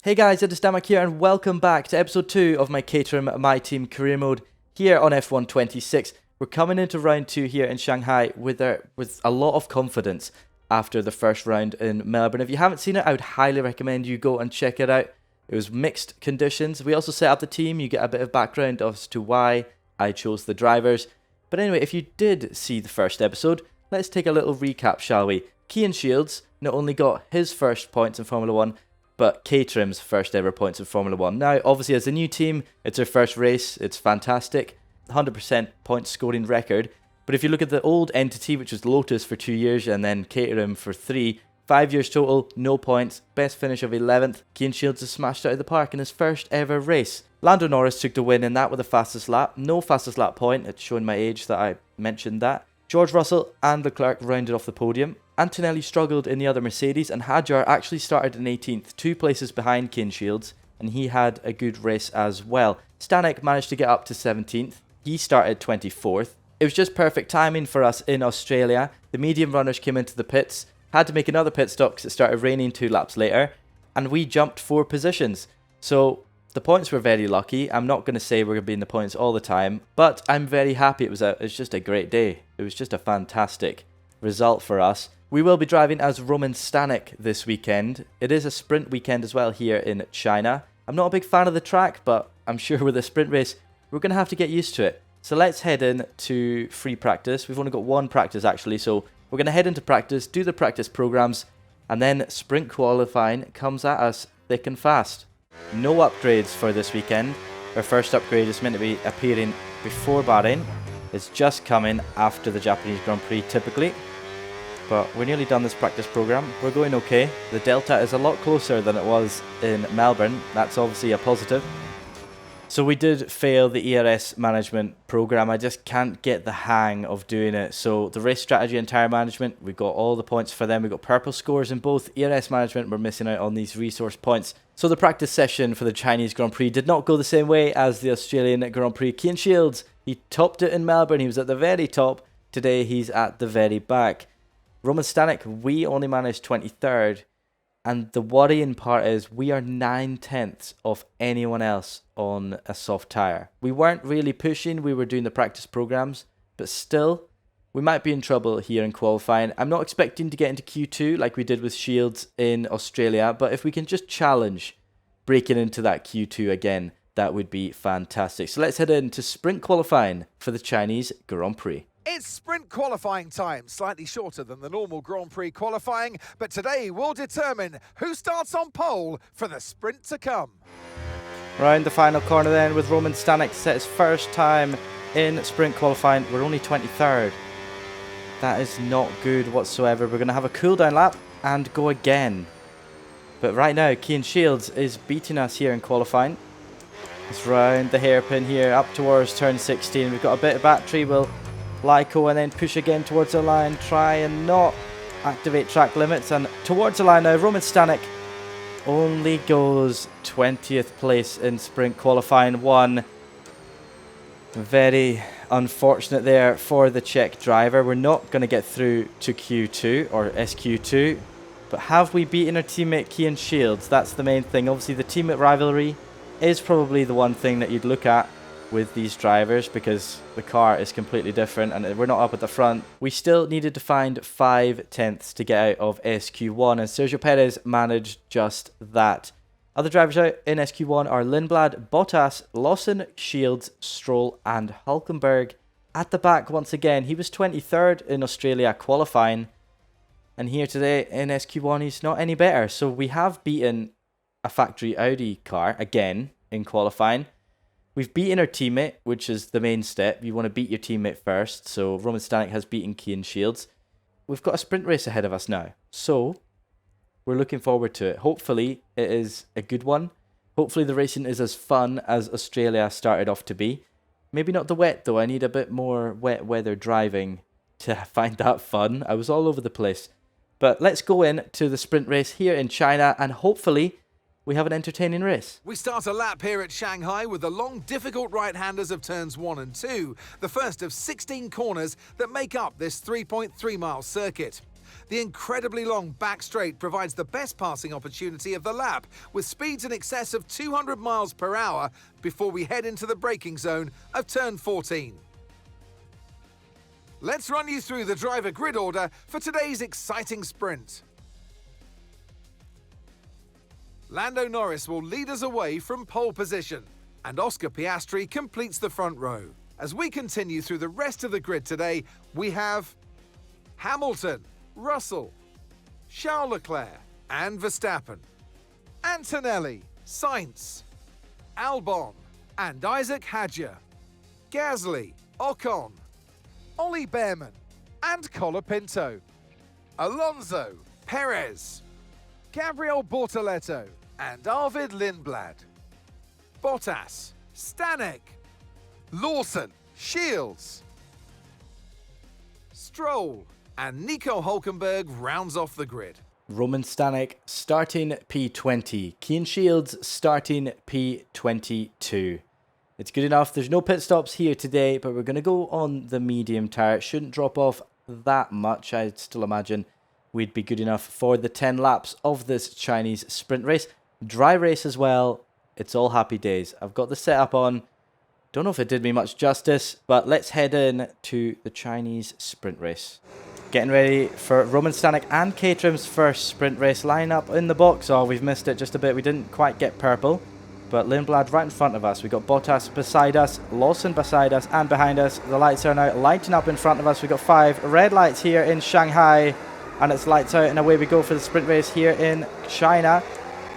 Hey guys, it is Damak here and welcome back to episode 2 of my Caterham My Team career mode here on F1 26. We're coming into round 2 here in Shanghai with a lot of confidence after the first round in Melbourne. If you haven't seen it, I would highly recommend you go and check it out. It was mixed conditions. We also set up the team. You get a bit of background as to why I chose the drivers. But anyway, if you did see the first episode, let's take a little recap, shall we? Cian Shields not only got his first points in Formula 1, but Caterham's first ever points in Formula 1. Now, obviously, as a new team, it's their first race. It's fantastic. 100% point scoring record. But if you look at the old entity, which was Lotus for 2 years and then Caterham for 3, 5 years total, no points, best finish of 11th. Cian Shields has smashed out of the park in his first ever race. Lando Norris took the win in that with the fastest lap. No fastest lap point. It's showing my age that I mentioned that. George Russell and Leclerc rounded off the podium. Antonelli struggled in the other Mercedes, and Hadjar actually started in 18th, 2 places behind Cian Shields, and he had a good race as well. Stanek managed to get up to 17th. He started 24th. It was just perfect timing for us in Australia. The medium runners came into the pits, had to make another pit stop because it started raining 2 laps later, and we jumped 4 positions. So the points were very lucky. I'm not going to say we're going to be in the points all the time, but I'm very happy. It was just a great day. It was just a fantastic result for us. We will be driving as Roman Stanek this weekend. It is a sprint weekend as well here in China. I'm not a big fan of the track, but I'm sure with a sprint race, we're going to have to get used to it. So let's head in to free practice. We've only got 1 practice actually, so we're going to head into practice, do the practice programs, and then sprint qualifying comes at us thick and fast. No upgrades for this weekend. Our first upgrade is meant to be appearing before Bahrain. It's just coming after the Japanese Grand Prix typically. But we're nearly done this practice program. We're going okay. The delta is a lot closer than it was in Melbourne. That's obviously a positive. So we did fail the ERS management program. I just can't get the hang of doing it. So the race strategy and tire management, we got all the points for them. We got purple scores in both. ERS management, we're missing out on these resource points. So the practice session for the Chinese Grand Prix did not go the same way as the Australian Grand Prix. Cian Shields, he topped it in Melbourne. He was at the very top. Today he's at the very back. Roman Stanek, we only managed 23rd, and the worrying part is we are 9/10ths of anyone else on a soft tyre. We weren't really pushing, we were doing the practice programs, but still, we might be in trouble here in qualifying. I'm not expecting to get into Q2 like we did with Shields in Australia, but if we can just challenge breaking into that Q2 again, that would be fantastic. So let's head into sprint qualifying for the Chinese Grand Prix. It's sprint qualifying time, slightly shorter than the normal Grand Prix qualifying, but today we'll determine who starts on pole for the sprint to come. Round the final corner then with Roman Stanek to set his first time in sprint qualifying. We're only 23rd. That is not good whatsoever. We're going to have a cool down lap and go again. But right now, Cian Shields is beating us here in qualifying. It's round the hairpin here up towards turn 16. We've got a bit of battery. We'll Lyco and then push again towards the line, try and not activate track limits, and towards the line now. Roman Stanek only goes 20th place in sprint qualifying 1. Very unfortunate there for the Czech driver. We're not going to get through to Q2 or SQ2, but have we beaten our teammate Cian Shields? That's the main thing. Obviously the teammate rivalry is probably the one thing that you'd look at with these drivers because the car is completely different and we're not up at the front. We still needed to find 5/10ths to get out of SQ1, and Sergio Perez managed just that. Other drivers out in SQ1 are Lindblad, Bottas, Lawson, Shields, Stroll and Hulkenberg. At the back once again, he was 23rd in Australia qualifying, and here today in SQ1 he's not any better. So we have beaten a factory Audi car again in qualifying. We've beaten our teammate, which is the main step. You want to beat your teammate first. So Roman Stanek has beaten Cian Shields. We've got a sprint race ahead of us now. So we're looking forward to it. Hopefully it is a good one. Hopefully the racing is as fun as Australia started off to be. Maybe not the wet though. I need a bit more wet weather driving to find that fun. I was all over the place. But let's go in to the sprint race here in China and hopefully we have an entertaining race. We start a lap here at Shanghai with the long, difficult right-handers of turns 1 and 2, the first of 16 corners that make up this 3.3-mile circuit. The incredibly long back straight provides the best passing opportunity of the lap, with speeds in excess of 200 miles per hour before we head into the braking zone of turn 14. Let's run you through the driver grid order for today's exciting sprint. Lando Norris will lead us away from pole position, and Oscar Piastri completes the front row. As we continue through the rest of the grid today, we have Hamilton, Russell, Charles Leclerc and Verstappen, Antonelli, Sainz, Albon and Isaac Hadjar, Gasly, Ocon, Ollie Behrman and Colapinto, Alonso, Perez, Gabriel Bortoleto and Arvid Lindblad, Bottas, Stanek, Lawson, Shields, Stroll and Nico Hulkenberg rounds off the grid. Roman Stanek starting P20. Keen Shields starting P22. It's good enough. There's no pit stops here today, but we're going to go on the medium tire. It shouldn't drop off that much. I'd still imagine we'd be good enough for the 10 laps of this Chinese sprint race. Dry race as well. It's all happy days. I've got the setup on. Don't know if it did me much justice, but let's head in to the Chinese sprint race. Getting ready for Roman Stanek and Caterham's first sprint race. Line up in the box. Oh, we've missed it just a bit. We didn't quite get purple. But Lindblad right in front of us. We've got Bottas beside us, Lawson beside us and behind us. The lights are now lighting up in front of us. We've got 5 red lights here in Shanghai. And it's lights out and away we go for the sprint race here in China.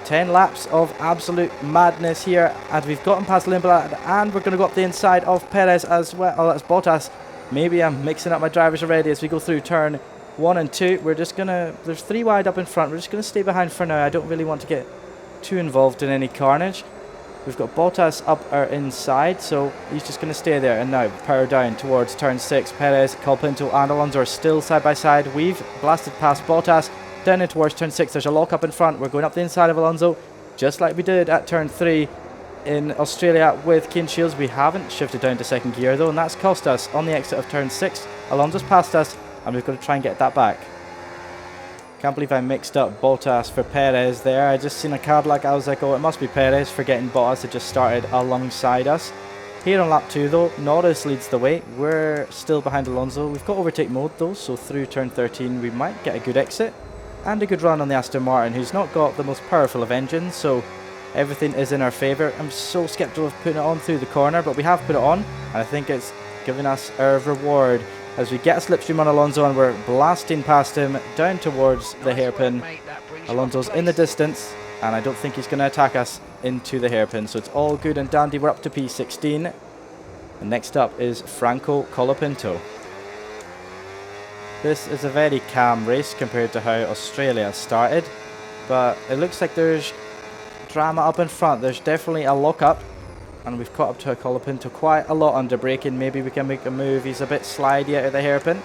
10 laps of absolute madness here. And we've gotten past Lindblad and we're going to go up the inside of Perez as well. Oh, that's Bottas. Maybe I'm mixing up my drivers already as we go through turn 1 and 2. We're just going to... There's 3 wide up in front. We're just going to stay behind for now. I don't really want to get too involved in any carnage. We've got Bottas up our inside, so he's just going to stay there. And now power down towards turn 6. Perez, Colapinto and Alonso are still side by side. We've blasted past Bottas down in towards turn 6. There's a lock up in front. We're going up the inside of Alonso, just like we did at turn 3 in Australia with Keen Shields. We haven't shifted down to second gear though, and that's cost us on the exit of turn 6. Alonso's passed us, and we've got to try and get that back. Can't believe I mixed up Bottas for Perez there. I just seen a Cadillac. I was like, oh, it must be Perez, forgetting Bottas had just started alongside us. Here on lap 2 though, Norris leads the way. We're still behind Alonso. We've got overtake mode though, so through turn 13 we might get a good exit and a good run on the Aston Martin, who's not got the most powerful of engines, so everything is in our favour. I'm so sceptical of putting it on through the corner, but we have put it on, and I think it's giving us our reward as we get a slipstream on Alonso and we're blasting past him down towards the hairpin. Alonso's in the distance and I don't think he's going to attack us into the hairpin, so it's all good and dandy. We're up to P16 and next up is Franco Colapinto. This is a very calm race compared to how Australia started, but it looks like there's drama up in front. There's definitely a lock up. And we've caught up to Colapinto quite a lot under braking. Maybe we can make a move. He's a bit slidey out of the hairpin.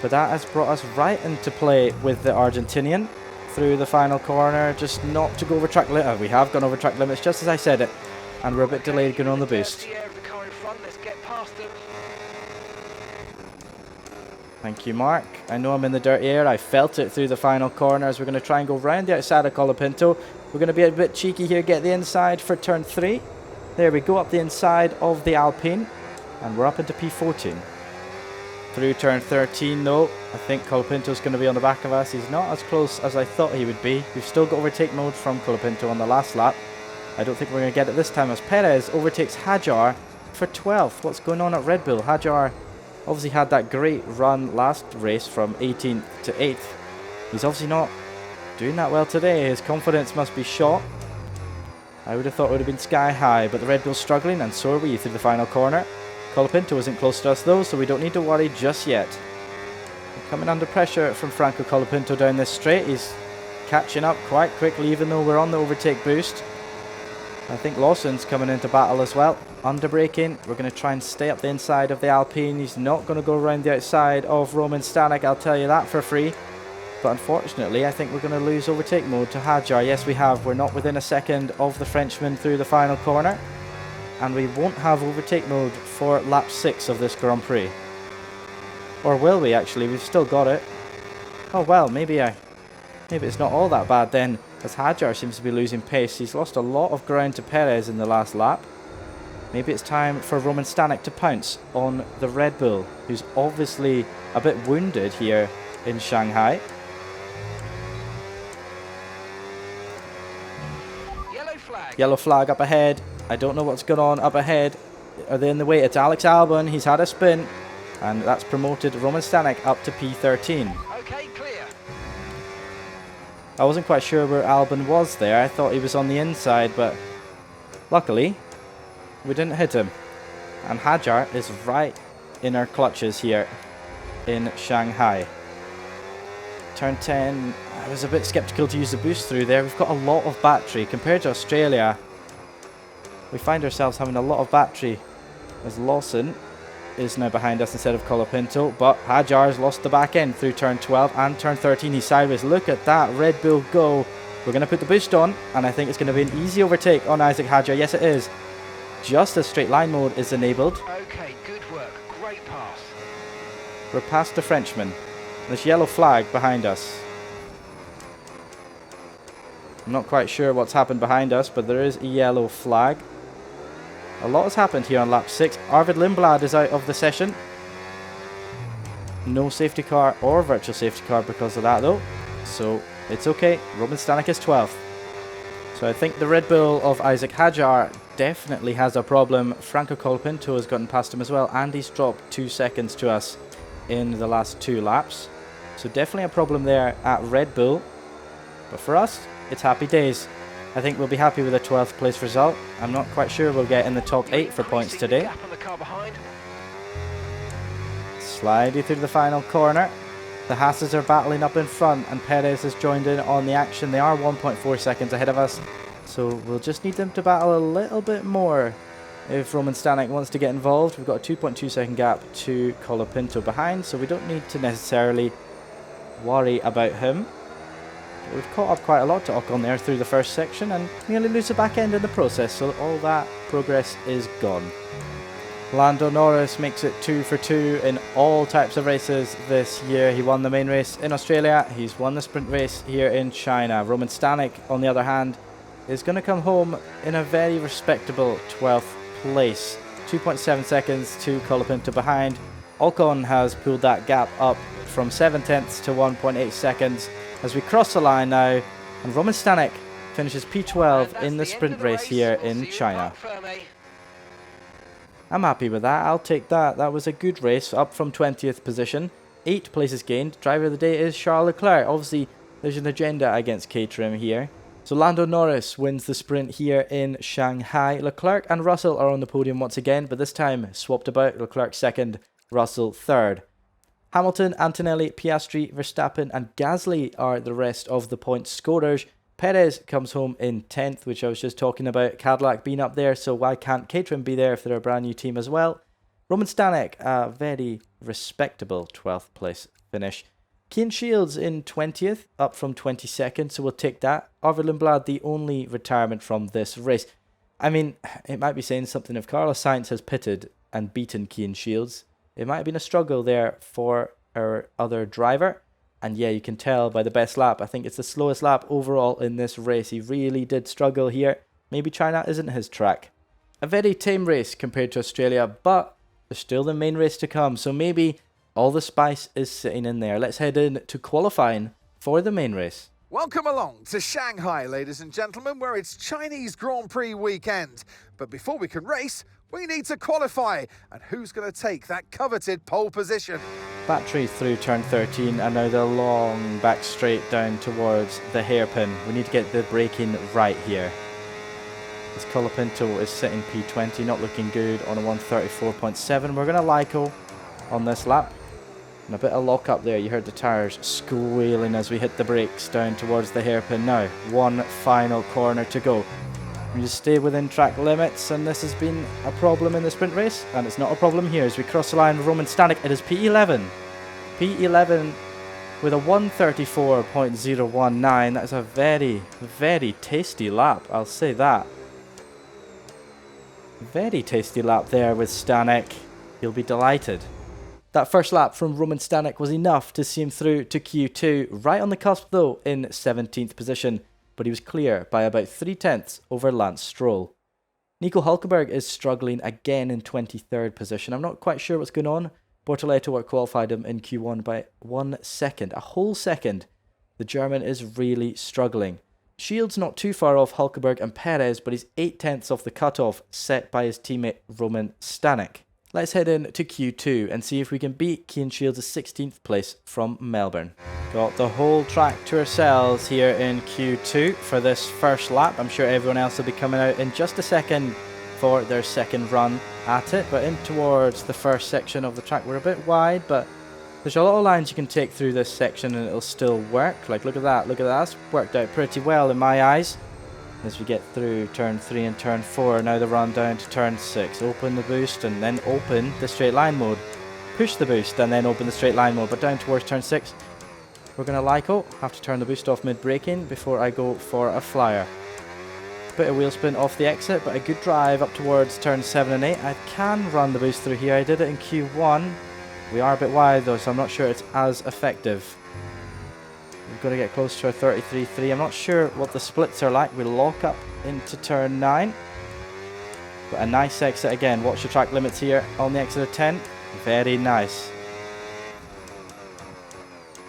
But that has brought us right into play with the Argentinian through the final corner. Just not to go over track limit. We have gone over track limits just as I said it. And we're a bit delayed going on the boost. Thank you, Mark. I know I'm in the dirty air. I felt it through the final corners. We're going to try and go round the outside of Colapinto. We're going to be a bit cheeky here. Get the inside for turn 3. There we go, up the inside of the Alpine, and we're up into P14. Through turn 13 though, I think Colapinto's going to be on the back of us. He's not as close as I thought he would be. We've still got overtake mode from Colapinto on the last lap. I don't think we're going to get it this time as Perez overtakes Hadjar for 12th. What's going on at Red Bull? Hadjar obviously had that great run last race from 18th to 8th. He's obviously not doing that well today. His confidence must be shot. I would have thought it would have been sky high, but the Red Bull's struggling, and so are we through the final corner. Colapinto isn't close to us though, so we don't need to worry just yet. We're coming under pressure from Franco Colapinto down this straight. He's catching up quite quickly, even though we're on the overtake boost. I think Lawson's coming into battle as well. Under braking, we're going to try and stay up the inside of the Alpine. He's not going to go around the outside of Roman Stanek, I'll tell you that for free. But unfortunately, I think we're going to lose overtake mode to Hadjar. Yes, we have. We're not within a second of the Frenchman through the final corner. And we won't have overtake mode for lap 6 of this Grand Prix. Or will we, actually? We've still got it. Oh well, maybe it's not all that bad then, as Hajar seems to be losing pace. He's lost a lot of ground to Perez in the last lap. Maybe it's time for Roman Stanek to pounce on the Red Bull, who's obviously a bit wounded here in Shanghai. Yellow flag up ahead. I don't know what's going on up ahead. Are they in the way? It's Alex Albon. He's had a spin, and that's promoted Roman Stanek up to P13. Okay, clear. I wasn't quite sure where Albon was there. I thought he was on the inside, but luckily we didn't hit him. And Hajar is right in our clutches here in Shanghai. Turn 10, I was a bit skeptical to use the boost through there. We've got a lot of battery. Compared to Australia, we find ourselves having a lot of battery, as Lawson is now behind us instead of Colapinto. But Hajar's lost the back end through turn 12 and turn 13. He's sideways. Look at that Red Bull go. We're going to put the boost on, and I think it's going to be an easy overtake on Isaac Hajar. Yes, it is. Just as straight line mode is enabled. Okay, good work. Great pass. We're past the Frenchman. There's yellow flag behind us. I'm not quite sure what's happened behind us, but there is a yellow flag. A lot has happened here on lap 6. Arvid Lindblad is out of the session. No safety car or virtual safety car because of that though. So it's okay. Roman Stanek is 12th. So I think the Red Bull of Isaac Hajar definitely has a problem. Franco Colapinto has gotten past him as well, and he's dropped 2 seconds to us in the last 2 laps. So definitely a problem there at Red Bull. But for us, it's happy days. I think we'll be happy with a 12th place result. I'm not quite sure we'll get in the top 8 for points today. Sliding through the final corner. The Haas's are battling up in front, and Perez has joined in on the action. They are 1.4 seconds ahead of us. So we'll just need them to battle a little bit more if Roman Stanek wants to get involved. We've got a 2.2 second gap to Colapinto behind, so we don't need to necessarily worry about him. But we've caught up quite a lot to Ocon there through the first section, and nearly lose the back end in the process, so all that progress is gone. Lando Norris makes it 2 for 2 in all types of races this year. He won the main race in Australia, he's won the sprint race here in China. Roman Stanek, on the other hand, is going to come home in a very respectable 12th place. 2.7 seconds to Colapinto behind. Ocon has pulled that gap up from 7 tenths to 1.8 seconds as we cross the line now, and Roman Stanek finishes P12 in the sprint race here in China. I'm happy with that. I'll take that. That was a good race, up from 20th position. 8 places gained. Driver of the day is Charles Leclerc. Obviously, there's an agenda against Caterham here. So Lando Norris wins the sprint here in Shanghai. Leclerc and Russell are on the podium once again, but this time swapped about. Leclerc second, Russell third. Hamilton, Antonelli, Piastri, Verstappen and Gasly are the rest of the point scorers. Perez comes home in 10th, which I was just talking about. Cadillac being up there, so why can't Caterham be there if they're a brand new team as well? Roman Stanek, a very respectable 12th place finish. Cian Shields in 20th, up from 22nd, so we'll take that. Arvid Lindblad, the only retirement from this race. I mean, it might be saying something if Carlos Sainz has pitted and beaten Cian Shields. It might have been a struggle there for our other driver. And yeah, you can tell by the best lap. I think it's the slowest lap overall in this race. He really did struggle here. Maybe China isn't his track. A very tame race compared to Australia, but there's still the main race to come. So maybe all the spice is sitting in there. Let's head in to qualifying for the main race. Welcome along to Shanghai, ladies and gentlemen, where it's Chinese Grand Prix weekend. But before we can race, we need to qualify. And who's going to take that coveted pole position? Battery through turn 13 and now the long back straight down towards the hairpin. We need to get the braking right here. This Colapinto is sitting P20, not looking good on a 134.7. We're going to Lyco on this lap. And a bit of lock up there. You heard the tyres squealing as we hit the brakes down towards the hairpin. Now, one final corner to go. We just stay within track limits, and this has been a problem in the sprint race, and it's not a problem here as we cross the line with Roman Stanek. It is P11. P11 with a 134.019. That is a very, very tasty lap, I'll say that. Very tasty lap there with Stanek. He'll be delighted. That first lap from Roman Stanek was enough to see him through to Q2, right on the cusp though in 17th position, but he was clear by about 0.3 over Lance Stroll. Nico Hulkenberg is struggling again in 23rd position. I'm not quite sure what's going on. Bortoleto outqualified him in Q1 by 1 second, a whole second. The German is really struggling. Shields not too far off Hulkenberg and Perez, but he's 0.8 off the cutoff set by his teammate Roman Stanek. Let's head in to Q2 and see if we can beat Cian Shields' 16th place from Melbourne. Got the whole track to ourselves here in Q2 for this first lap. I'm sure everyone else will be coming out in just a second for their second run at it. But in towards the first section of the track, we're a bit wide, but there's a lot of lines you can take through this section and it'll still work. Like, look at that, look at that. That's worked out pretty well in my eyes. As we get through turn 3 and turn 4, now the run down to turn 6. Open the boost and then open the straight line mode. Push the boost and then open the straight line mode. But down towards turn 6, we're going to LICO. Have to turn the boost off mid-braking before I go for a flyer. Bit of wheel spin off the exit, but a good drive up towards turn 7 and 8. I can run the boost through here. I did it in Q1. We are a bit wide though, so I'm not sure it's as effective. We've got to get close to our 33.3. I'm not sure what the splits are like. We lock up into turn 9. But a nice exit again. Watch the track limits here on the exit of 10. Very nice.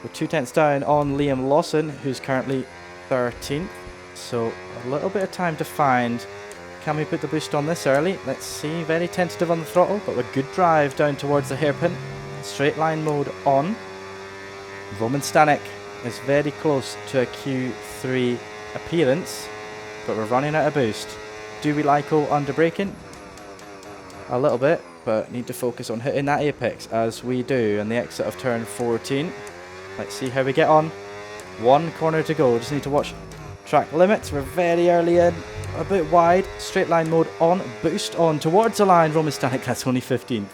We're 0.2 down on Liam Lawson, who's currently 13th. So a little bit of time to find. Can we put the boost on this early? Let's see. Very tentative on the throttle, but with good drive down towards the hairpin. Straight line mode on. Roman Stanek is very close to a Q3 appearance, but we're running out of boost. Do we LICO under braking? A little bit, but need to focus on hitting that apex as we do on the exit of turn 14. Let's see how we get on. One corner to go, just need to watch track limits. We're very early in, a bit wide. Straight line mode on, boost on towards the line. Roman Stanek, that's only 15th.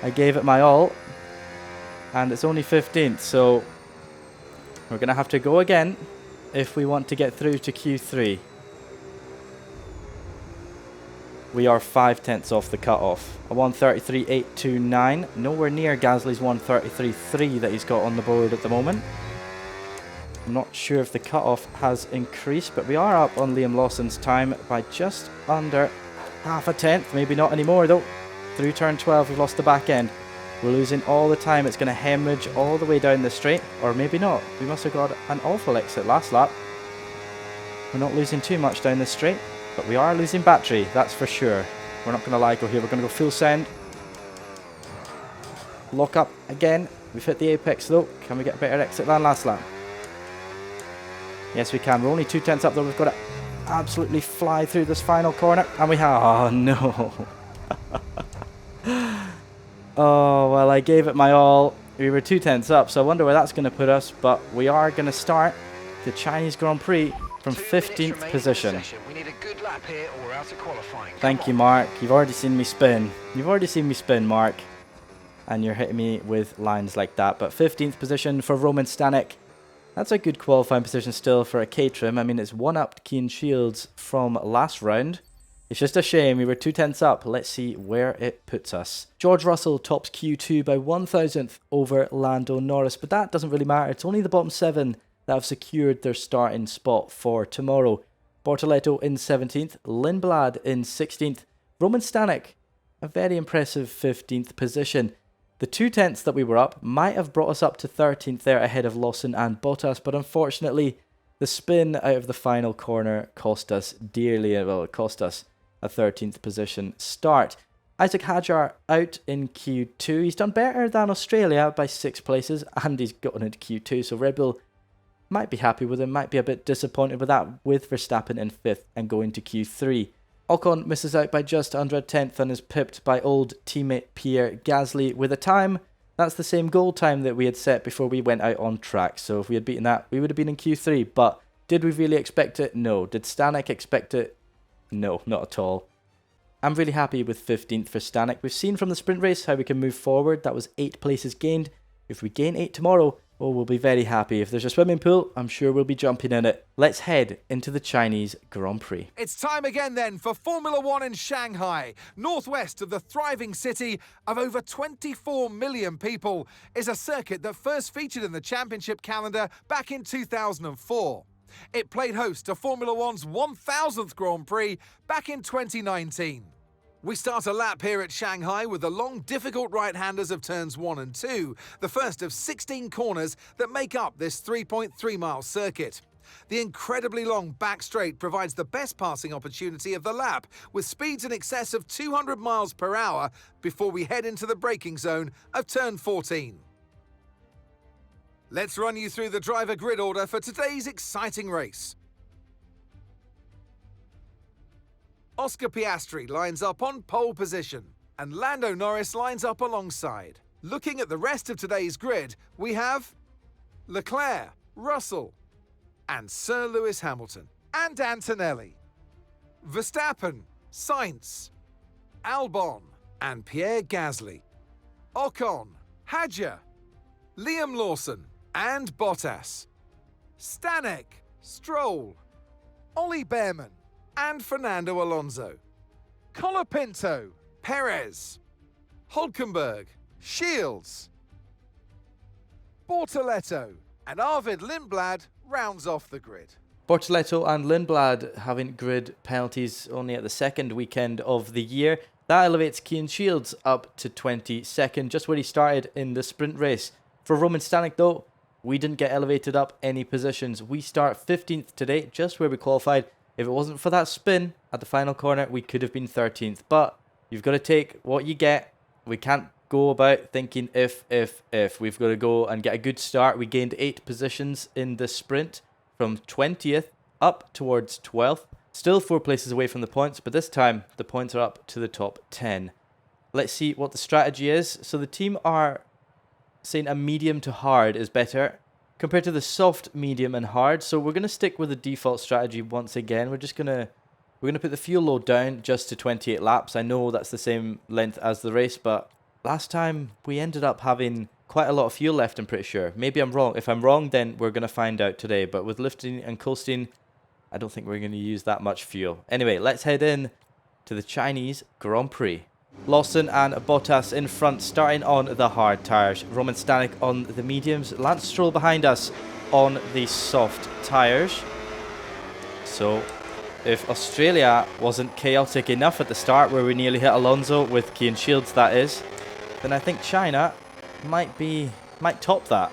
I gave it my all, and it's only 15th, so we're going to have to go again if we want to get through to Q3. We are 0.5 off the cutoff. A 1:33.829, nowhere near Gasly's 1:33.3 that he's got on the board at the moment. I'm not sure if the cutoff has increased, but we are up on Liam Lawson's time by just under 0.5. Maybe not anymore though. Through turn 12, we've lost the back end. We're losing all the time. It's going to hemorrhage all the way down the straight, or maybe not. We must have got an awful exit last lap. We're not losing too much down the straight, but we are losing battery, that's for sure. We're not going to LICO here. We're going to go full send. Lock up again. We've hit the apex though. Can we get a better exit than last lap? Yes, we can. We're only 0.2 up though. We've got to absolutely fly through this final corner, and we have. Oh no. Oh, well, I gave it my all. We were 0.2 up, so I wonder where that's going to put us. But we are going to start the Chinese Grand Prix from 15th position. We need a good lap here or we're out of qualifying. Thank you, Mark. You've already seen me spin. You've already seen me spin, Mark. And you're hitting me with lines like that. But 15th position for Roman Stanek. That's a good qualifying position still for a Caterham. I mean, it's one up Cian Shields from last round. It's just a shame we were 0.2 up. Let's see where it puts us. George Russell tops Q2 by 1,000th over Lando Norris, but that doesn't really matter. It's only the bottom 7 that have secured their starting spot for tomorrow. Bortoleto in 17th, Lindblad in 16th, Roman Stanek, a very impressive 15th position. The 0.2 that we were up might have brought us up to 13th there ahead of Lawson and Bottas, but unfortunately the spin out of the final corner cost us dearly. Well, it cost us a 13th position start. Isaac Hadjar out in Q2. He's done better than Australia by 6 places, and he's gotten into Q2, so Red Bull might be happy with him, might be a bit disappointed with that, with Verstappen in 5th and going to Q3. Ocon misses out by just under a 10th and is pipped by old teammate Pierre Gasly with a time that's the same goal time that we had set before we went out on track. So if we had beaten that, we would have been in Q3. But did we really expect it? No. Did Stanek expect it? No, not at all. I'm really happy with 15th for Stanek. We've seen from the sprint race how we can move forward. That was 8 places gained. If we gain 8 tomorrow, Oh, we'll be very happy. If there's a swimming pool, I'm sure we'll be jumping in it. Let's head into the Chinese Grand Prix. It's time again then for Formula One in Shanghai. Northwest of the thriving city of over 24 million people is a circuit that first featured in the championship calendar back in 2004. It played host to Formula One's 1000th Grand Prix back in 2019. We start a lap here at Shanghai with the long, difficult right-handers of turns 1 and 2, the first of 16 corners that make up this 3.3-mile circuit. The incredibly long back straight provides the best passing opportunity of the lap, with speeds in excess of 200 miles per hour before we head into the braking zone of turn 14. Let's run you through the driver grid order for today's exciting race. Oscar Piastri lines up on pole position, and Lando Norris lines up alongside. Looking at the rest of today's grid, we have Leclerc, Russell, and Sir Lewis Hamilton, and Antonelli, Verstappen, Sainz, Albon, and Pierre Gasly, Ocon, Hadjar, Liam Lawson, and Bottas, Stanek, Stroll, Ollie Behrman, and Fernando Alonso, Colapinto, Perez, Hulkenberg, Shields, Bortoleto, and Arvid Lindblad rounds off the grid. Bortoleto and Lindblad having grid penalties only at the second weekend of the year. That elevates Cian Shields up to 22nd, just where he started in the sprint race. For Roman Stanek though, we didn't get elevated up any positions. We start 15th today, just where we qualified. If it wasn't for that spin at the final corner, we could have been 13th. But you've got to take what you get. We can't go about thinking if. We've got to go and get a good start. We gained 8 positions in the sprint from 20th up towards 12th. Still 4 places away from the points, but this time the points are up to the top 10. Let's see what the strategy is. So the team are saying a medium to hard is better compared to the soft, medium, and hard. So we're going to stick with the default strategy once again. We're going to put the fuel load down just to 28 laps. I know that's the same length as the race, but last time we ended up having quite a lot of fuel left, I'm pretty sure. Maybe I'm wrong. If I'm wrong, then we're going to find out today. But with lifting and coasting, I don't think we're going to use that much fuel. Anyway, let's head in to the Chinese Grand Prix. Lawson and Bottas in front, starting on the hard tyres. Roman Stanek on the mediums. Lance Stroll behind us on the soft tyres. So, if Australia wasn't chaotic enough at the start, where we nearly hit Alonso with Cian Shields, that is, then I think China might top that.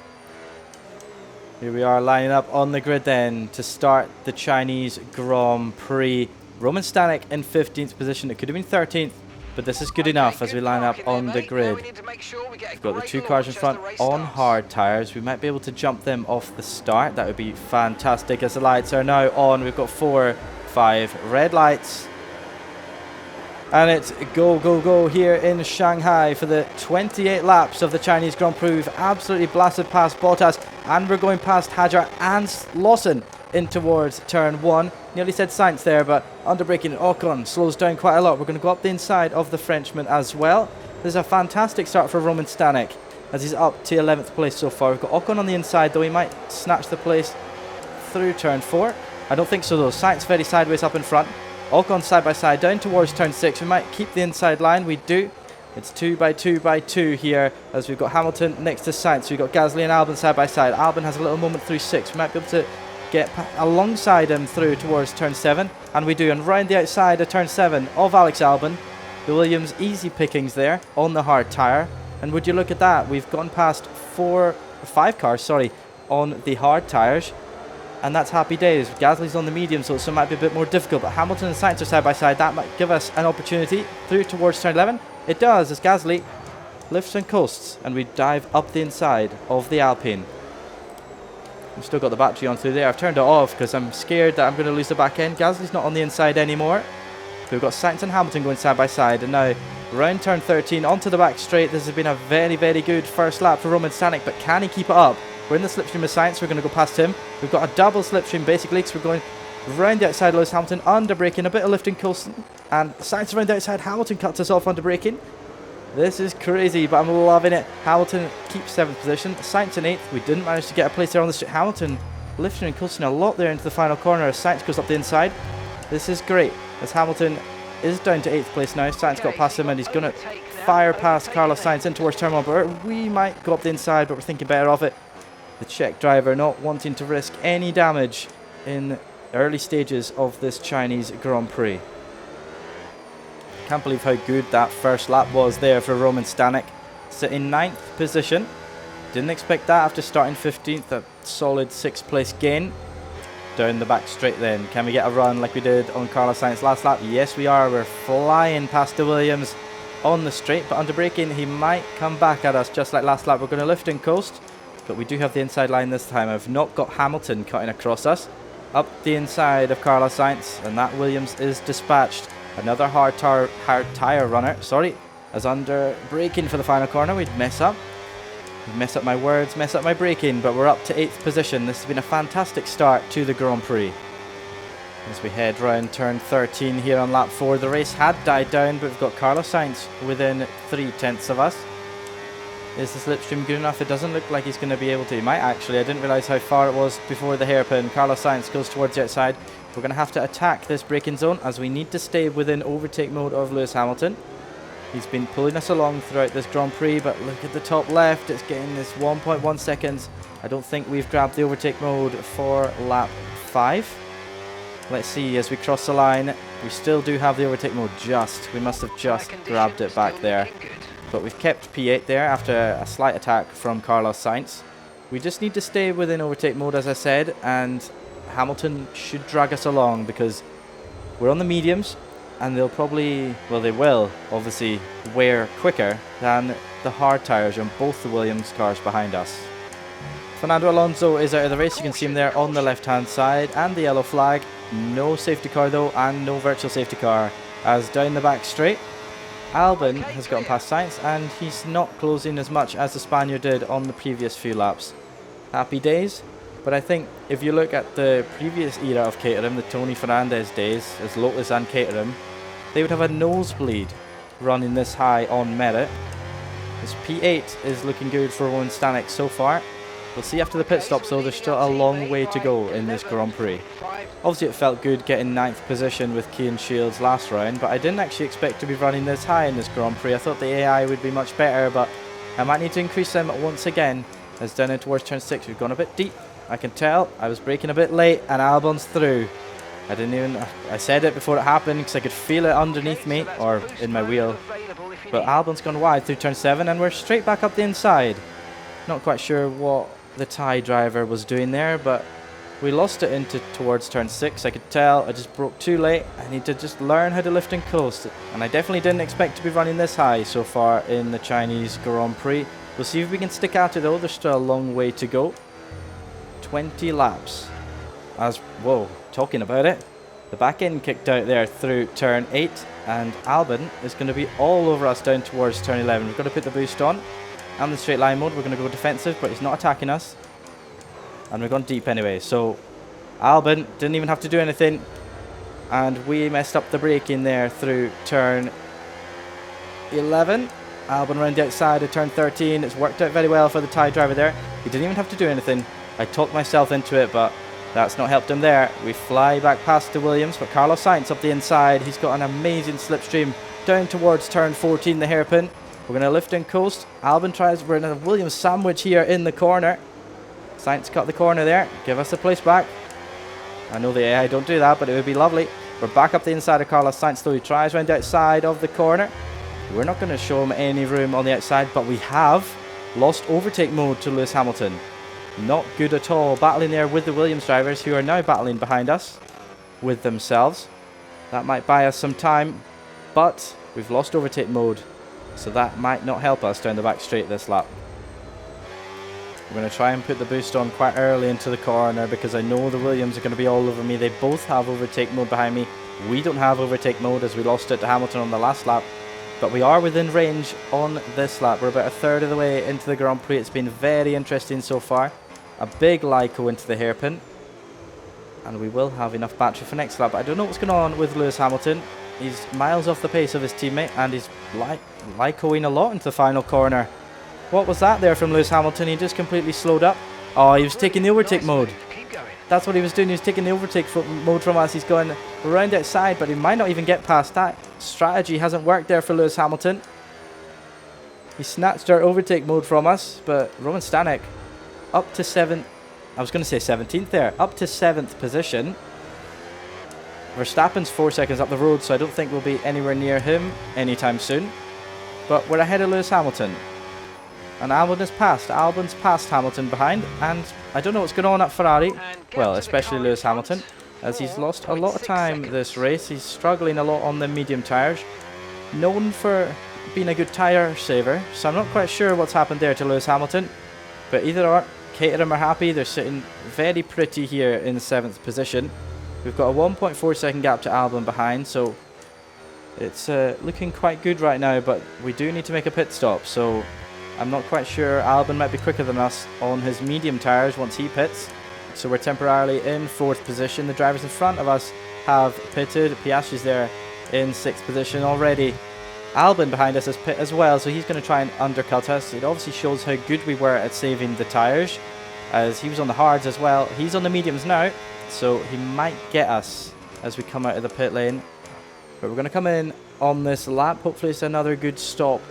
Here we are lining up on the grid then to start the Chinese Grand Prix. Roman Stanek in 15th position. It could have been 13th. But this is good enough as we line up on the grid. We've got the 2 cars in front on hard tyres. We might be able to jump them off the start. That would be fantastic as the lights are now on. We've got 4, 5 red lights. And it's go, go, go here in Shanghai for the 28 laps of the Chinese Grand Prix. We've absolutely blasted past Bottas, and we're going past Hadjar and Lawson in towards turn 1. Nearly said Sainz there, but underbraking Ocon slows down quite a lot. We're going to go up the inside of the Frenchman as well. This is a fantastic start for Roman Stanek as he's up to 11th place so far. We've got Ocon on the inside, though he might snatch the place through turn 4. I don't think so though. Sainz very sideways up in front. Ocon side by side down towards turn 6. We might keep the inside line. We do. It's 2 by 2 by 2 here as we've got Hamilton next to Sainz. We've got Gasly and Albon side by side. Albon has a little moment through 6. We might be able to get alongside him through towards turn 7, and we do. And round the outside of turn 7 of Alex Albon, the Williams easy pickings there on the hard tyre. And would you look at that, we've gone past 5 cars on the hard tyres, and that's happy days. Gasly's on the medium, so it might be a bit more difficult, but Hamilton and Sainz are side by side. That might give us an opportunity through towards turn 11. It does, as Gasly lifts and coasts, and we dive up the inside of the Alpine. We've still got the battery on through there. I've turned it off because I'm scared that I'm going to lose the back end. Gasly's not on the inside anymore. So we've got Sainz and Hamilton going side by side. And now round turn 13 onto the back straight. This has been a very, very good first lap for Roman Stanek, but can he keep it up? We're in the slipstream with Sainz. We're going to go past him. We've got a double slipstream basically because we're going round the outside Lewis Hamilton, under braking, a bit of lifting coasting. And Sainz around the outside. Hamilton cuts us off under braking. This is crazy, but I'm loving it. Hamilton keeps 7th position. Sainz in 8th. We didn't manage to get a place there on the street. Hamilton lifting and coasting a lot there into the final corner as Sainz goes up the inside. This is great as Hamilton is down to 8th place now. Sainz got past him and he's going to fire past Carlos Sainz in towards turn 1. But we might go up the inside, but we're thinking better of it. The Czech driver not wanting to risk any damage in the early stages of this Chinese Grand Prix. Can't believe how good that first lap was there for Roman Stanek. Sitting 9th position. Didn't expect that after starting 15th. A solid 6th place gain. Down the back straight then. Can we get a run like we did on Carlos Sainz last lap? Yes, we are. We're flying past the Williams on the straight. But under braking, he might come back at us just like last lap. We're going to lift and coast. But we do have the inside line this time. I've not got Hamilton cutting across us. Up the inside of Carlos Sainz. And that Williams is dispatched. Another hard tyre runner, as under braking for the final corner. We'd mess up. Mess up my words, mess up my braking, but we're up to 8th position. This has been a fantastic start to the Grand Prix. As we head round turn 13 here on lap 4, the race had died down, but we've got Carlos Sainz within 3/10 of us. Is the slipstream good enough? It doesn't look like he's going to be able to. He might actually. I didn't realise how far it was before the hairpin. Carlos Sainz goes towards the outside. We're going to have to attack this braking zone as we need to stay within overtake mode of Lewis Hamilton. He's been pulling us along throughout this Grand Prix, but look at the top left. It's getting this 1.1 seconds. I don't think we've grabbed the overtake mode for lap 5. Let's see as we cross the line. We still do have the overtake mode we must have just grabbed it back there. But we've kept P8 there after a slight attack from Carlos Sainz. We just need to stay within overtake mode, as I said, and Hamilton should drag us along because we're on the mediums and they'll probably, well, they will obviously wear quicker than the hard tyres on both the Williams cars behind us. Fernando Alonso is out of the race. You can see him there on the left hand side and the yellow flag. No safety car though, and no virtual safety car, as down the back straight Albon has gotten past Sainz and he's not closing as much as the Spaniard did on the previous few laps. Happy days. But I think if you look at the previous era of Caterham, the Tony Fernandez days, as Lotus and Caterham, they would have a nosebleed running this high on merit. This P8 is looking good for Roman Stanek so far. We'll see after the pit stops though, there's still a long way to go in this Grand Prix. Obviously it felt good getting 9th position with Kean Shields last round, but I didn't actually expect to be running this high in this Grand Prix. I thought the AI would be much better, but I might need to increase them once again, as down in towards turn 6 we've gone a bit deep. I can tell I was braking a bit late and Albon's through. I said it before it happened because I could feel it underneath me or in my wheel. But Albon's gone wide through turn 7 and we're straight back up the inside. Not quite sure what the Thai driver was doing there, but we lost it into towards turn 6. I could tell I just broke too late. I need to just learn how to lift and coast. And I definitely didn't expect to be running this high so far in the Chinese Grand Prix. We'll see if we can stick at it though. There's still a long way to go. 20 laps. Talking about it, the back end kicked out there through turn 8 and Albon is going to be all over us down towards turn 11. We've got to put the boost on and the straight line mode. We're going to go defensive, but he's not attacking us and we're going deep anyway, so Albon didn't even have to do anything and we messed up the braking there through turn 11. Albon around the outside of turn 13. It's worked out very well for the Thai driver there. He didn't even have to do anything. I talked myself into it, but that's not helped him there. We fly back past the Williams, but Carlos Sainz up the inside. He's got an amazing slipstream down towards turn 14, the hairpin. We're going to lift and coast. Albon tries, we're in a Williams sandwich here in the corner. Sainz cut the corner there. Give us the place back. I know the AI don't do that, but it would be lovely. We're back up the inside of Carlos Sainz, though he tries around the outside of the corner. We're not going to show him any room on the outside, but we have lost overtake mode to Lewis Hamilton. Not good at all. Battling there with the Williams drivers, who are now battling behind us with themselves. That might buy us some time, but we've lost overtake mode, so that might not help us down the back straight this lap. We're going to try and put the boost on quite early into the corner because I know the Williams are going to be all over me. They both have overtake mode behind me. We don't have overtake mode as we lost it to Hamilton on the last lap. But we are within range on this lap. We're about a third of the way into the Grand Prix. It's been very interesting so far. A big Lyco into the hairpin. And we will have enough battery for next lap. But I don't know what's going on with Lewis Hamilton. He's miles off the pace of his teammate, and he's lycoing a lot into the final corner. What was that there from Lewis Hamilton? He just completely slowed up. Oh, he was taking the overtake mode. Keep going. That's what he was doing. He was taking the overtake mode from us. He's going around outside, but he might not even get past that. Strategy hasn't worked there for Lewis Hamilton. He snatched our overtake mode from us, but Roman Stanek up to 7th. I was going to say 17th there. Up to 7th position. Verstappen's 4 seconds up the road, so I don't think we'll be anywhere near him anytime soon. But we're ahead of Lewis Hamilton. And Albon's passed Hamilton behind, and I don't know what's going on at Ferrari. Well, especially Lewis Hamilton, as he's lost a lot of time this race. He's struggling a lot on the medium tyres. Known for being a good tyre saver, so I'm not quite sure what's happened there to Lewis Hamilton. But either or, Caterham are happy. They're sitting very pretty here in 7th position. We've got a 1.4 second gap to Albon behind, so it's looking quite good right now, but we do need to make a pit stop, so I'm not quite sure. Albon might be quicker than us on his medium tyres once he pits, so we're temporarily in 4th position. The drivers in front of us have pitted. Piastri's there in 6th position already. Albon behind us has pit as well, so he's going to try and undercut us. It obviously shows how good we were at saving the tyres, as he was on the hards as well. He's on the mediums now, so he might get us as we come out of the pit lane. But we're going to come in on this lap. Hopefully it's another good stop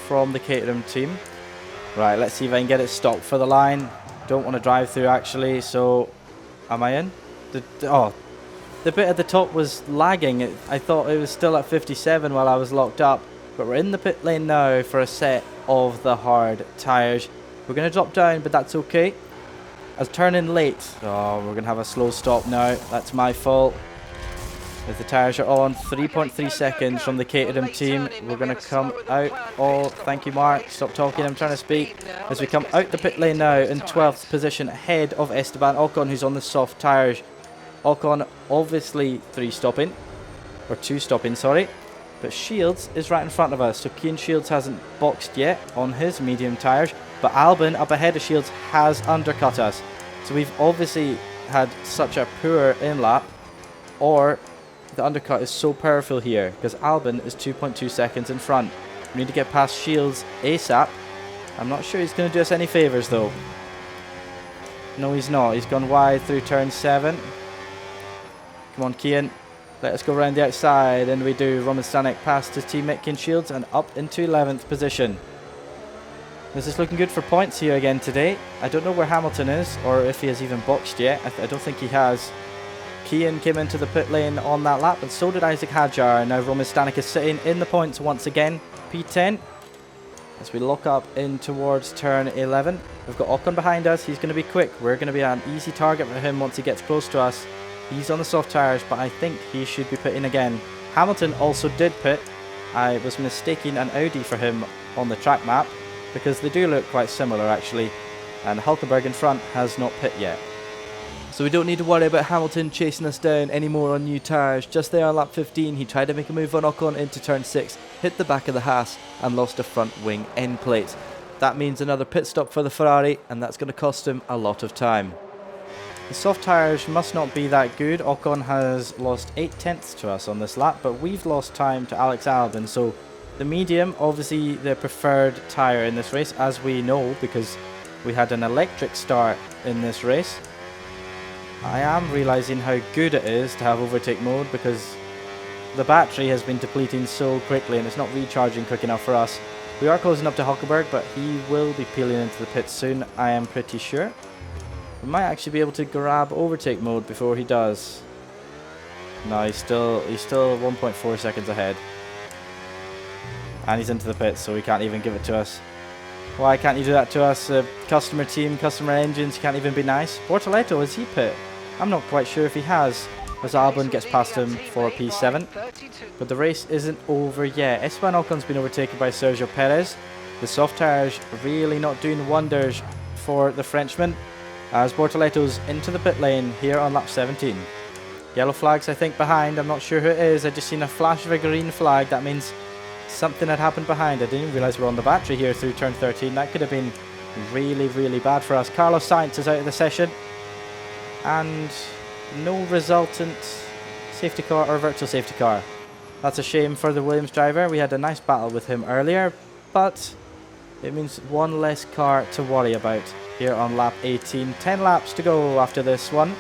from the Caterham team. Right, let's see if I can get it stopped for the line. Don't want to drive through actually, so am I in? The bit at the top was lagging. I thought it was still at 57 while I was locked up. But we're in the pit lane now for a set of the hard tyres. We're going to drop down, but that's okay. As turning late. Oh, we're going to have a slow stop now. That's my fault. As the tyres are on, 3.3 seconds from the Caterham team. We're going to come out. Oh, thank you, Mark. Stop talking, I'm trying to speak. As we come out the pit lane now in 12th position ahead of Esteban Ocon, who's on the soft tyres. Ocon obviously 2 stopping, sorry. But Shields is right in front of us. So Keane Shields hasn't boxed yet on his medium tyres. But Albon up ahead of Shields has undercut us. So we've obviously had such a poor in-lap, or the undercut is so powerful here because Albon is 2.2 seconds in front. We need to get past Shields ASAP. I'm not sure he's going to do us any favours though. No, he's not. He's gone wide through turn 7. Come on, Keane. Let us go around the outside, and we do. Roman Stanek past his teammate Keane Shields and up into 11th position. This is looking good for points here again today. I don't know where Hamilton is, or if he has even boxed yet. I don't think he has. Keane came into the pit lane on that lap, and so did Isaac Hadjar. Now Roman Stanek is sitting in the points once again. P10. As we lock up in towards turn 11. We've got Ocon behind us. He's going to be quick. We're going to be an easy target for him once he gets close to us. He's on the soft tyres, but I think he should be pitting again. Hamilton also did pit. I was mistaking an Audi for him on the track map, because they do look quite similar actually. And Hulkenberg in front has not pit yet. So we don't need to worry about Hamilton chasing us down anymore on new tyres. Just there on lap 15, he tried to make a move on Ocon into turn 6, hit the back of the Haas and lost a front wing end plate. That means another pit stop for the Ferrari, and that's going to cost him a lot of time. The soft tyres must not be that good. Ocon has lost 8 tenths to us on this lap, but we've lost time to Alex Albon. So the medium, obviously the preferred tyre in this race, as we know, because we had an electric start in this race. I am realising how good it is to have overtake mode, because the battery has been depleting so quickly and it's not recharging quick enough for us. We are closing up to Hulkenberg, but he will be peeling into the pits soon, I am pretty sure. We might actually be able to grab overtake mode before he does. No, he's still 1.4 seconds ahead. And he's into the pits, so he can't even give it to us. Why can't you do that to us? Customer team, customer engines, you can't even be nice. Bortoleto, has he pit? I'm not quite sure if he has, as Albon gets past him for P7. But the race isn't over yet. Esteban Ocon's been overtaken by Sergio Perez. The soft tyres really not doing wonders for the Frenchman, as Bortoleto's into the pit lane here on lap 17. Yellow flags, I think, behind. I'm not sure who it is. I just seen a flash of a green flag. That means something had happened behind. I didn't even realise we're on the battery here through turn 13. That could have been really, really bad for us. Carlos Sainz is out of the session. And no resultant safety car or virtual safety car. That's a shame for the Williams driver. We had a nice battle with him earlier, but it means one less car to worry about here on lap 18. 10 laps to go after this one,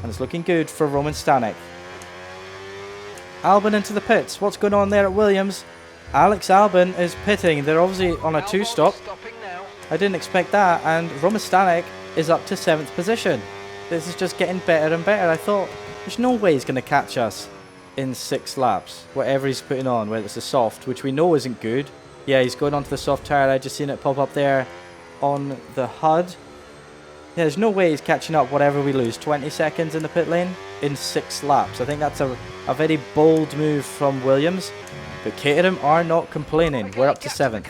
and it's looking good for Roman Stanek. Albon into the pits. What's going on there at Williams? Alex Albon is pitting. They're obviously on a 2-stop. I didn't expect that, and Roman Stanek is up to 7th position. This is just getting better and better. I thought, there's no way he's going to catch us in 6 laps, whatever he's putting on, whether it's a soft, which we know isn't good. Yeah, he's going onto the soft tyre. I just seen it pop up there on the HUD. Yeah, there's no way he's catching up whatever we lose. 20 seconds in the pit lane in 6 laps. I think that's a very bold move from Williams. But Caterham are not complaining. We're up to 7th.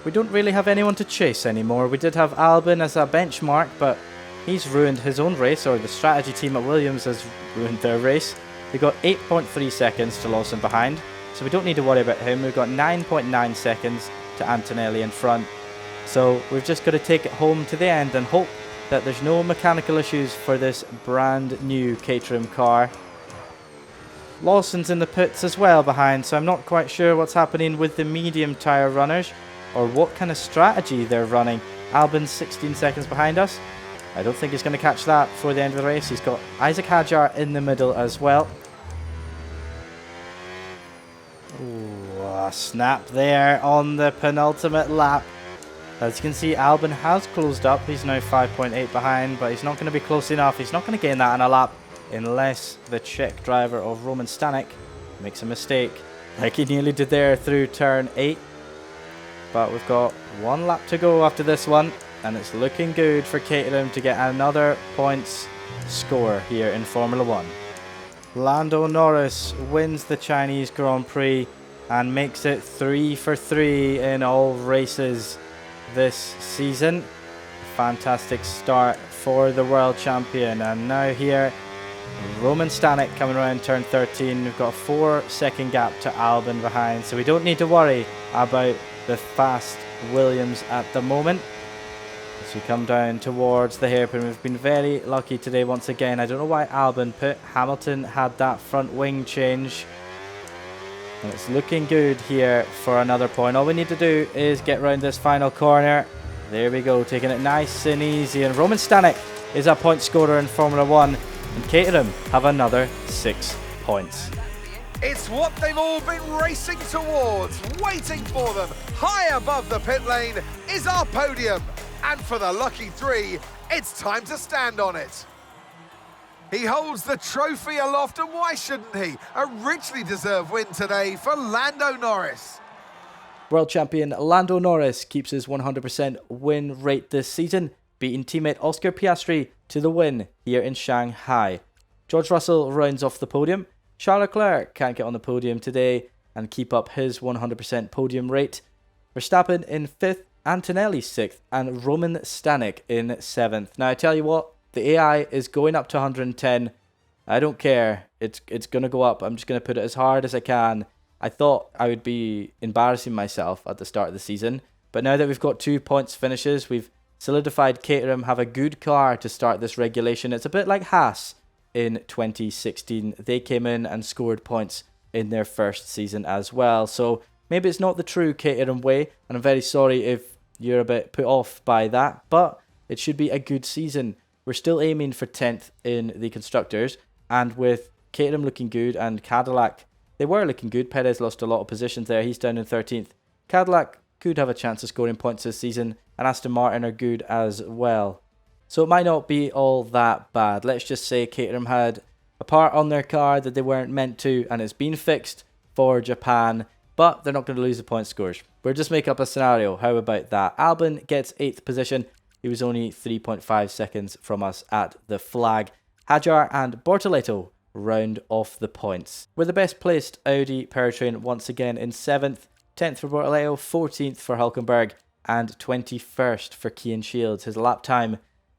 We don't really have anyone to chase anymore. We did have Albon as a benchmark, but he's ruined his own race, or the strategy team at Williams has ruined their race. They got 8.3 seconds to Lawson behind, so we don't need to worry about him. We've got 9.9 seconds to Antonelli in front. So we've just got to take it home to the end and hope that there's no mechanical issues for this brand new Caterham car. Lawson's in the pits as well behind, so I'm not quite sure what's happening with the medium tyre runners or what kind of strategy they're running. Albon's 16 seconds behind us. I don't think he's going to catch that before the end of the race. He's got Isaac Hadjar in the middle as well. Ooh, a snap there on the penultimate lap. As you can see, Albon has closed up. He's now 5.8 behind, but he's not going to be close enough. He's not going to gain that in a lap unless the Czech driver of Roman Stanek makes a mistake, like he nearly did there through turn 8. But we've got 1 lap to go after this one, and it's looking good for Caterham to get another points score here in Formula 1. Lando Norris wins the Chinese Grand Prix and makes it 3 for 3 in all races this season. Fantastic start for the world champion. And now here, Roman Stanek coming around turn 13. We've got a 4-second gap to Albon behind, so we don't need to worry about the fast Williams at the moment. As we come down towards the hairpin, we've been very lucky today once again. I don't know why Albon put. Hamilton had that front wing change. And it's looking good here for another point. All we need to do is get round this final corner. There we go, taking it nice and easy. And Roman Stanek is a point scorer in Formula 1. And Caterham have another 6 points. It's what they've all been racing towards, waiting for them. High above the pit lane is our podium. And for the lucky 3, it's time to stand on it. He holds the trophy aloft, and why shouldn't he? A richly deserved win today for Lando Norris. World champion Lando Norris keeps his 100% win rate this season, beating teammate Oscar Piastri to the win here in Shanghai. George Russell rounds off the podium. Charles Leclerc can't get on the podium today and keep up his 100% podium rate. Verstappen in 5th, Antonelli 6th, and Roman Stanek in 7th. Now I tell you what, the AI is going up to 110. I don't care. It's going to go up. I'm just going to put it as hard as I can. I thought I would be embarrassing myself at the start of the season, but now that we've got 2 points finishes, we've solidified Caterham have a good car to start this regulation. It's a bit like Haas in 2016. They came in and scored points in their first season as well. So maybe it's not the true Caterham way, and I'm very sorry if you're a bit put off by that, but it should be a good season. We're still aiming for 10th in the Constructors, and with Caterham looking good and Cadillac, they were looking good. Perez lost a lot of positions there. He's down in 13th. Cadillac could have a chance of scoring points this season, and Aston Martin are good as well. So it might not be all that bad. Let's just say Caterham had a part on their car that they weren't meant to, and it's been fixed for Japan, but they're not going to lose the point scores. We'll just make up a scenario. How about that? Albon gets 8th position. He was only 3.5 seconds from us at the flag. Hadjar and Bortoleto round off the points. We're the best placed Audi powertrain once again in 7th, 10th for Bortoleto, 14th for Hulkenberg, and 21st for Cian Shields. His lap time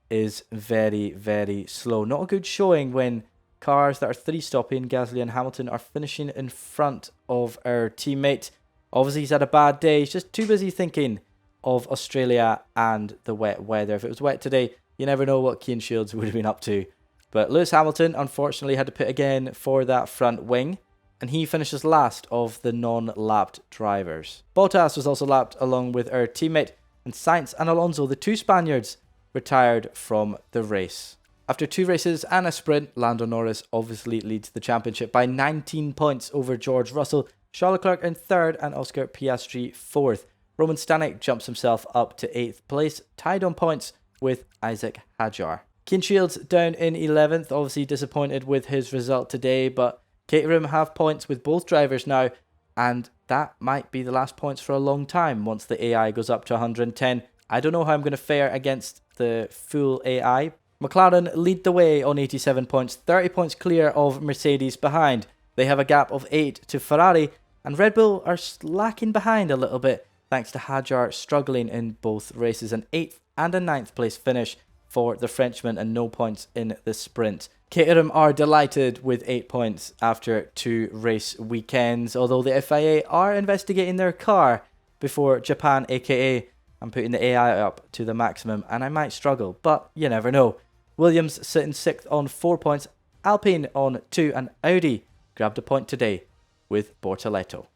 is very, very slow. Not a good showing when cars that are 3-stopping, Gasly and Hamilton, are finishing in front of our teammate. Obviously, he's had a bad day. He's just too busy thinking of Australia and the wet weather. If it was wet today, you never know what Cian Shields would have been up to. But Lewis Hamilton, unfortunately, had to pit again for that front wing. and he finishes last of the non-lapped drivers. Bottas was also lapped along with our teammate, and Sainz and Alonso, the two Spaniards, retired from the race. After 2 races and a sprint, Lando Norris obviously leads the championship by 19 points over George Russell, Charles Leclerc in 3rd and Oscar Piastri 4th. Roman Stanek jumps himself up to 8th place, tied on points with Isaac Hadjar. Keen Shields down in 11th, obviously disappointed with his result today, but Caterham have points with both drivers now, and that might be the last points for a long time once the AI goes up to 110. I don't know how I'm going to fare against the full AI. McLaren lead the way on 87 points, 30 points clear of Mercedes behind. They have a gap of 8 to Ferrari, and Red Bull are lacking behind a little bit thanks to Hadjar struggling in both races. An 8th and a 9th place finish for the Frenchman and no points in the sprint. Caterham are delighted with 8 points after 2 race weekends, although the FIA are investigating their car before Japan, aka I'm putting the AI up to the maximum and I might struggle, but you never know. Williams sitting 6th on 4 points, Alpine on 2, and Audi grabbed a point today with Bortoleto.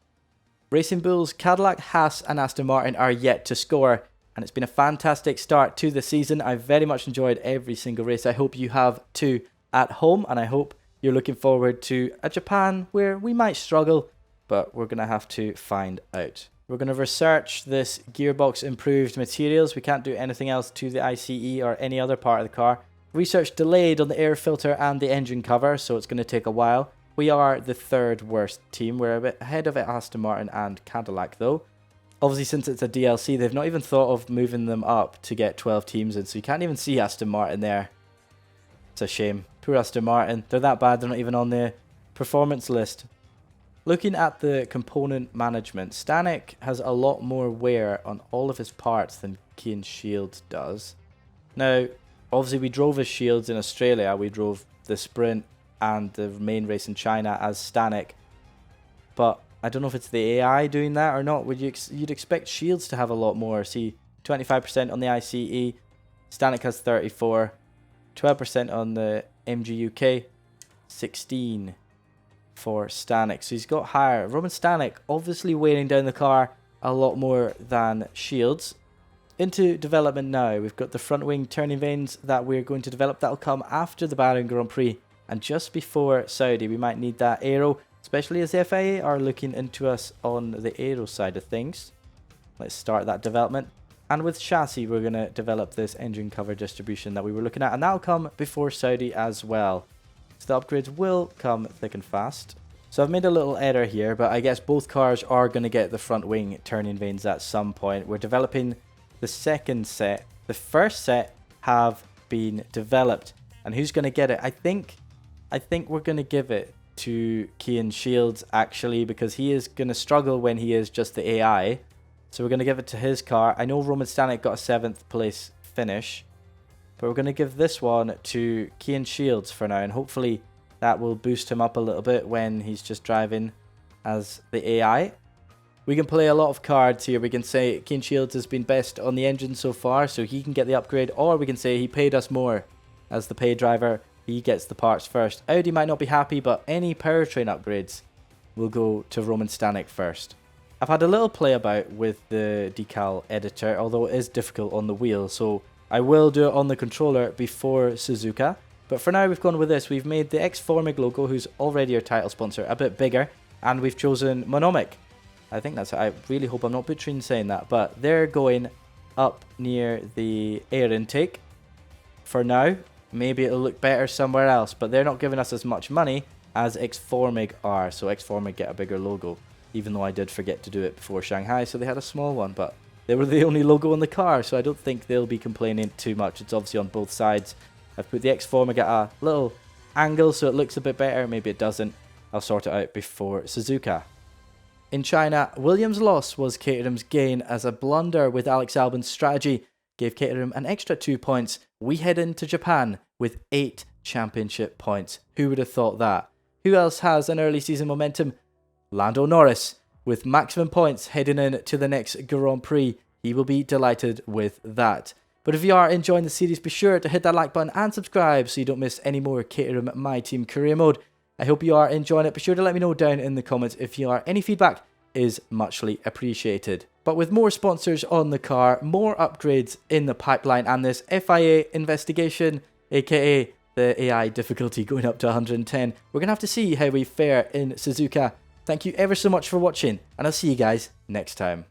Racing Bulls, Cadillac, Haas and Aston Martin are yet to score, and it's been a fantastic start to the season. I've very much enjoyed every single race. I hope you have too at home, and I hope you're looking forward to a Japan where we might struggle, but we're going to have to find out. We're going to research this gearbox improved materials. We can't do anything else to the ICE or any other part of the car. Research delayed on the air filter and the engine cover, so it's going to take a while. We are the 3rd worst team. We're a bit ahead of Aston Martin and Cadillac though. Obviously, since it's a DLC, they've not even thought of moving them up to get 12 teams in, so you can't even see Aston Martin there. It's a shame. Poor Aston Martin. They're that bad, they're not even on the performance list. Looking at the component management, Stanek has a lot more wear on all of his parts than Keen Shields does. Now, obviously we drove his shields in Australia, we drove the sprint and the main race in China as Stanek, but I don't know if it's the AI doing that or not. You'd expect shields to have a lot more. See, 25% on the ICE, Stanek has 34, 12% on the MG UK, 16 for Stanek. So he's got higher. Roman Stanek obviously wearing down the car a lot more than Shields. Into development now. We've got the front wing turning vanes that we're going to develop. That'll come after the Bahrain Grand Prix and just before Saudi. We might need that aero, especially as the FIA are looking into us on the aero side of things. Let's start that development. And with chassis, we're going to develop this engine cover distribution that we were looking at, and that'll come before Saudi as well. So the upgrades will come thick and fast. So I've made a little error here, but I guess both cars are going to get the front wing turning vanes at some point. We're developing the second set. The first set have been developed, and who's going to get it? I think we're going to give it to Keen Shields actually, because he is going to struggle when he is just the AI. So we're going to give it to his car. I know Roman Stanek got a 7th place finish, but we're going to give this one to Keen Shields for now, and hopefully that will boost him up a little bit when he's just driving as the AI. We can play a lot of cards here. We can say Keen Shields has been best on the engine so far, so he can get the upgrade, or we can say he paid us more as the paid driver. He gets the parts first. Audi might not be happy, but any powertrain upgrades will go to Roman Stanek first. I've had a little play about with the decal editor, although it is difficult on the wheel, so I will do it on the controller before Suzuka. But for now, we've gone with this. We've made the X-Formig logo, who's already our title sponsor, a bit bigger, and we've chosen Monomic. I think that's it. I really hope I'm not butchering saying that, but they're going up near the air intake for now. Maybe it'll look better somewhere else, but they're not giving us as much money as X-Formig are, so X-Formig get a bigger logo, even though I did forget to do it before Shanghai, so they had a small one, but they were the only logo on the car, so I don't think they'll be complaining too much. It's obviously on both sides. I've put the X-Formig at a little angle so it looks a bit better. Maybe it doesn't. I'll sort it out before Suzuka. In China, Williams' loss was Caterham's gain, as a blunder with Alex Albon's strategy gave Caterham an extra 2 points. We head into Japan with 8 championship points. Who would have thought that? Who else has an early season momentum? Lando Norris, with maximum points heading in to the next Grand Prix. He will be delighted with that. But if you are enjoying the series, be sure to hit that like button and subscribe so you don't miss any more Caterham My Team Career Mode. I hope you are enjoying it. Be sure to let me know down in the comments if you are. Any feedback is muchly appreciated. But with more sponsors on the car, more upgrades in the pipeline, and this FIA investigation, aka the AI difficulty going up to 110, we're going to have to see how we fare in Suzuka. Thank you ever so much for watching, and I'll see you guys next time.